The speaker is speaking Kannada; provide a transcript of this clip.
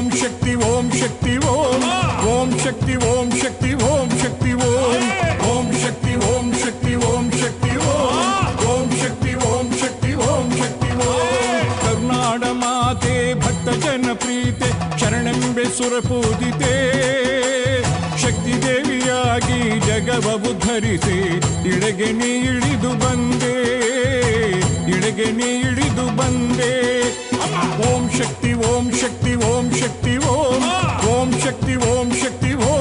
ಓಂ ಶಕ್ತಿ ಓಂ ಶಕ್ತಿ ಓಂ ಓಂ ಶಕ್ತಿ ಓಂ ಶಕ್ತಿ ಓಂ ಶಕ್ತಿ ಓಂ ಓಂ ಶಕ್ತಿ ಓಂ ಶಕ್ತಿ ಓಂ ಶಕ್ತಿ ಓಂ ಓಂ ಶಕ್ತಿ ಓಂ ಶಕ್ತಿ ಓಂ ಶಕ್ತಿ ಓಂ ಕರುನಾಡ ಮಾತೆ ಭಕ್ತ ಜನ ಪ್ರೀತೆ ಶರಣೆಂಬೆ ಸುರಪೂಜಿತೆ ಶಕ್ತಿ ದೇವಿಯಾಗಿ ಜಗವ ಉದ್ಧರಿಸಿ ಇಳೆಗೆ ನೀ ಇಳಿದು ಬಂದೆ ಇಳೆಗೆ ನೀ ಇಳಿದು ಬಂದೆ ಓಂ ಶಕ್ತಿ ಓಂ ಶಕ್ತಿ ಓಂ ಶಕ್ತಿ ಓಂ ಓಂ ಶಕ್ತಿ ಓಂ ಶಕ್ತಿ ಓಂ